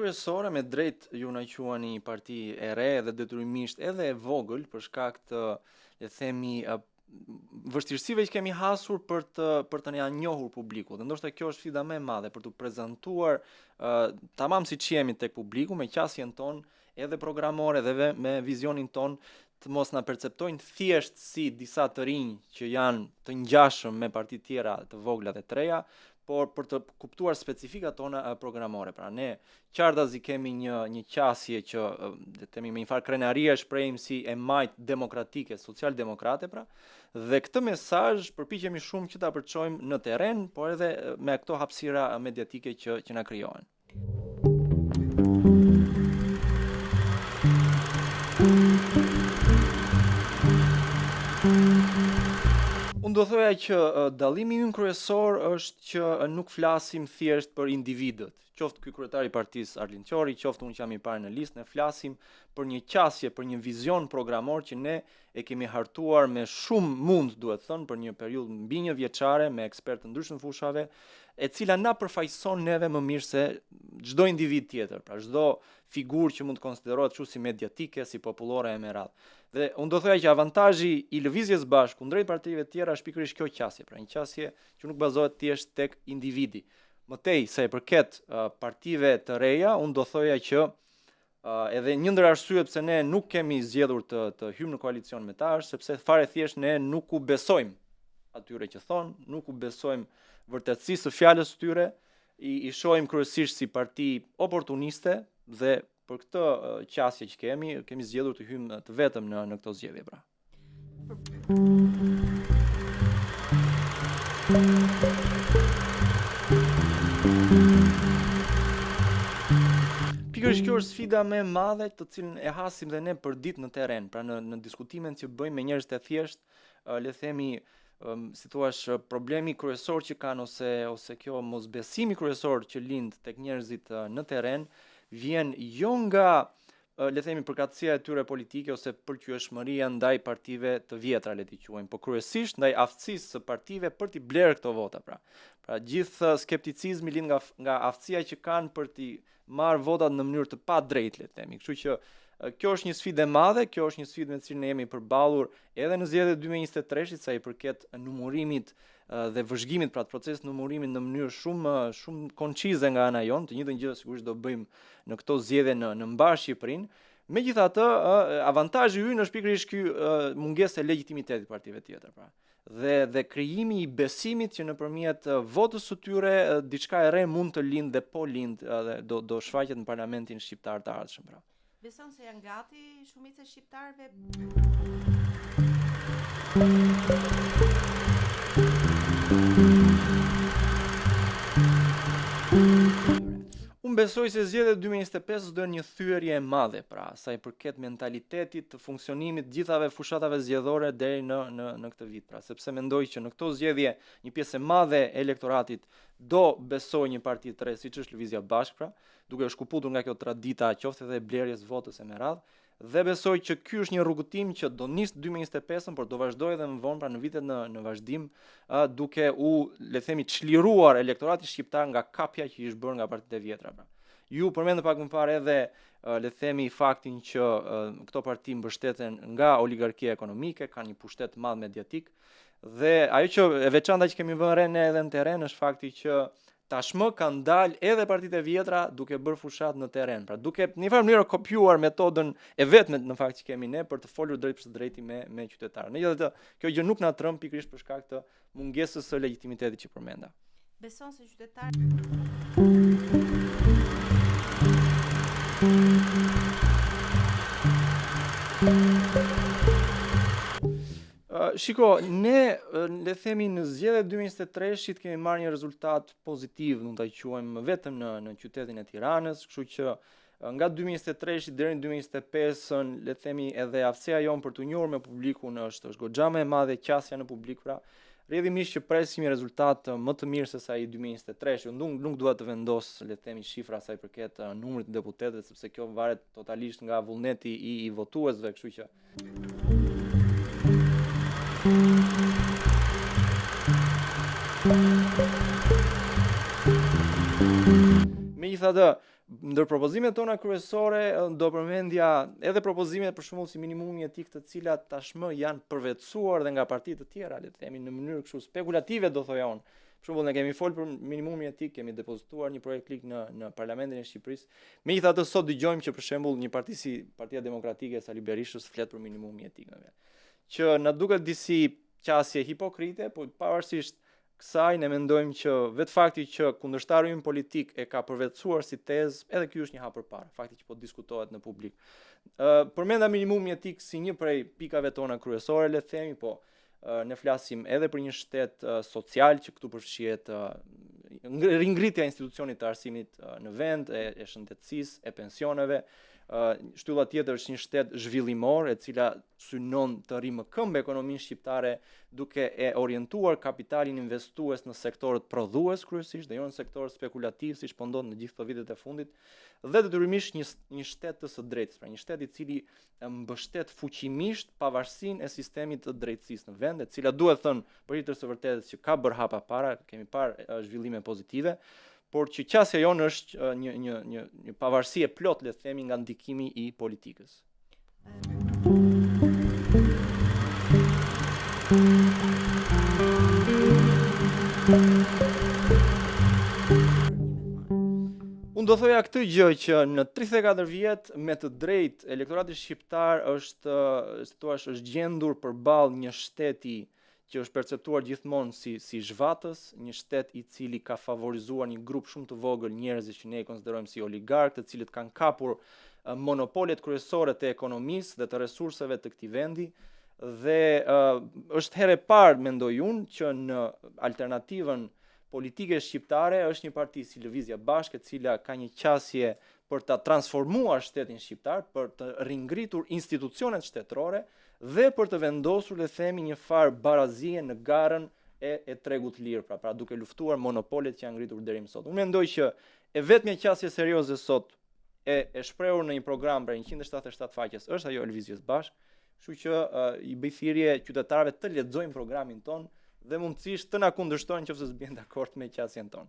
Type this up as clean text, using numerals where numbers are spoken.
kryesore me drejt ju na quani parti e re dhe detyrimisht edhe e vogël për shkak të, le të themi, vështirësive që kemi hasur për të ja njohur publikut. Dhe ndoshta kjo është sfida më e madhe për të prezantuar tamam siç jemi tek publiku me qasjen tonë edhe programore dhe me vizionin ton të mos na perceptojnë thjesht si disa të rinj që janë të ngjashëm me parti tjera të vogla dhe të reja, por për të kuptuar specifikat tona programore. Pra ne qartazi kemi një qasje që le të themi me një farë krenarie shprehim si e majt demokratike, social-demokrate pra, dhe këtë mesazh përpiqemi shumë që ta përçojmë në terren, por edhe me këto hapësira mediatike që na krijohen. Unë do thoja që dallimi ynë kryesor është që nuk flasim thjesht për individët. Qoftë ky kryetari i partisë Arlind Qori, qoftë unë që jam i parë në listë, ne flasim për një qasje, për një vizion programor që ne e kemi hartuar me shumë mund, duhet thënë, për një periudhë mbi një vjeçare me ekspertë të ndryshëm fushave, e cila na përfaqëson neve më mirë se çdo individ tjetër, pra çdo figurë që mund të konsiderohet kështu si mediatike, si popullore e me radhë. Dhe unë do thoya që avantazhi i lëvizjes bashku kundrejt partive të tjera është pikërisht kjo qasje, pra një qasje që nuk bazohet thjesht tek individi. Mëtej sa i përket partive të reja, unë do thoya që edhe një ndër arsyet pse ne nuk kemi zgjedhur të hyjmë në koalicion me ta është sepse fare thjesht ne nuk u besojmë atyre që thonë, nuk u besojmë vërtetësisë së fjalës së tyre, i shohim kryesisht si parti oportuniste dhe për këtë qasje që kemi zgjedhur të hyjmë të vetëm në këto zgjedhje pra. Pikërisht kjo është sfida më e madhe të cilën e hasim dhe ne për ditë në terren, pra në diskutimet që bëjmë me njerëz të thjesht, le të themi, si thua, problemi kryesor që kanë ose kjo mosbesimi kryesor që lind tek njerëzit në terren vjen jo nga le të themi përkatësia e tyre politike ose përqyeshmëria ndaj partive të vjetra, le t'i quajmë, por kryesisht ndaj aftësisë së partive për t'i blerë këto vota pra. Pra gjithë skepticizmi lind nga aftësia që kanë për t'i marrë votat në mënyrë të padrejtë, le të themi. Kështu që kjo është një sfidë e madhe, kjo është një sfidë me të cilën ne jemi përballur edhe në zgjedhjet e 2023-shit sa i përket numërimit dhe vëzhgimit pra të procesit numërimit në mënyrë shumë koncize nga ana jonë, të njëjtën gjë sigurisht do bëjmë në këto zgjedhje në mbar Shqipërinë. Megjithatë, avantazhi ynë është pikërisht ky mungesë e legjitimitetit partive tjetër pra. Dhe krijimi i besimit që nëpërmjet votës së tyre diçka e re mund të lindë dhe po lind dhe do shfaqet në parlamentin shqiptar të ardhshëm pra. Beson se janë gati shumica e shqiptarëve? Unë besoj se zgjedhjet 2025 do jenë një thyerje e madhe, pra, sa i përket mentalitetit të funksionimit gjithave fushatave zgjedhore deri në këtë vit, pra, sepse mendoj që në këto zgjedhje një pjesë e madhe e elektoratit do besoj një parti të re, siç është Lëvizja Bashk, pra, duke u shkëputur nga kjo tradita qoftë edhe e blerjes votës e me radhë, dhe besoj që ky është një rrugëtim që do nisë 2025, por do vazhdojë edhe më vonë pra në vitet në vazhdim, duke le të themi çliruar elektorati shqiptar nga kapja që ish bërë nga partitë e vjetra pra. Ju përmendë pak më parë edhe le të themi faktin që këto parti mbështeten nga oligarkia ekonomike, kanë një pushtet të madh mediatik dhe ajo që e veçanta që kemi vënë re ne edhe në terren është fakti që tashmë kanë dalë edhe partitë e vjetra duke bërë fushat në terren, pra duke në një farë mënyrë kopjuar metodën e vetme në fakt që kemi ne për të folur drejt për drejti me qytetarët. Megjithatë, kjo gjë nuk na tremb pikërisht për shkak të mungesës së legjitimitetit që përmenda. Beson se qytetarët shiko, ne le themi në zgjedhjet 2023-shit kemi marrë një rezultat pozitiv, mund ta quajmë vetëm në qytetin e Tiranës, kështu që nga 2023-shit deri në 2025, le themi edhe aftësia jonë për të njohur me publikun është goxha më e madhe, qasja në publik pra. Rrjedhimisht që presim një rezultat më të mirë se sa i 2023-shit. Nuk dua të vendos, le të themi, shifra sa i përket numrit të deputetëve, sepse kjo varet totalisht nga vullneti i votuesve, kështu që megjithatë, ndër propozimet tona kryesore do përmendja edhe propozimet për shembull si minimumi etik, të cilat tashmë janë përvetësuar dhe nga partitë të tjera, le të themi në mënyrë kështu spekulative, do thoya unë. Për shembull, ne kemi folur për minimumin etik, kemi depozituar një projekt lig në Parlamentin e Shqipërisë. Megjithatë sot dëgjojmë që për shembull një parti si Partia Demokratike e Sali Berishës flet për minimumin etik, që na duket disi qasje hipokrite, por pavarësisht kësaj ne mendojmë që vetë fakti që kundërshtari ynë politik e ka përvetësuar si tezë, edhe ky është një hap përpara, fakti që po diskutohet në publik. Përmenda minimumi etik si një prej pikave tona kryesore, le të themi, po ne flasim edhe për një shtet social që këtu përfshihet ringritja e institucionit të arsimit në vend, e shëndetësisë, e pensioneve. Shtylla tjetër është një shtet zhvillimor, e cila synon të rrimë më këmbë ekonominë shqiptare duke e orientuar kapitalin investues në sektorët prodhues kryesisht dhe jo në sektorët spekulativ, siç po ndodh në gjithë këto vitet e fundit, dhe detyrimisht një shtet të së drejtës, pra një shtet i cili mbështet fuqimisht pavarësinë e sistemit të drejtësisë në vend, e cila duhet thënë për hir të së vërtetës që ka bërë hapa para, kemi parë zhvillime pozitive, por që qasja jonë është një pavarësi e plot, le të themi, nga ndikimi i politikës. Unë do thoja këtë gjë që në 34 vjet me të drejtë elektorati shqiptar është gjendur përballë një shteti që është perceptuar gjithmonë si zhvatës, një shtet i cili ka favorizuar një grup shumë të vogël njerëzish që ne i konsiderojmë si oligarkë, të cilët kanë kapur monopolet kryesore të ekonomisë dhe të resurseve të këtij vendi, dhe është herë e parë, mendoj unë, që në alternativën politike shqiptare është një parti si Lëvizja Bashkë, e cila ka një qasje për ta transformuar shtetin shqiptar, për të ringritur institucionet shtetërore dhe për të vendosur, le të themi, një farë barazie në garën e tregut lirë, pra duke luftuar monopolet që janë ngritur deri më sot. Unë mendoj që e vetmja qasje serioze sot e shprehur në një program për 177 faqes është ajo e Lëvizjes Bashkë, kështu që i bëj thirrje qytetarëve të lexojnë programin ton dhe mundësisht të na kundërshtojnë nëse s'bien dakord me qasjen tonë.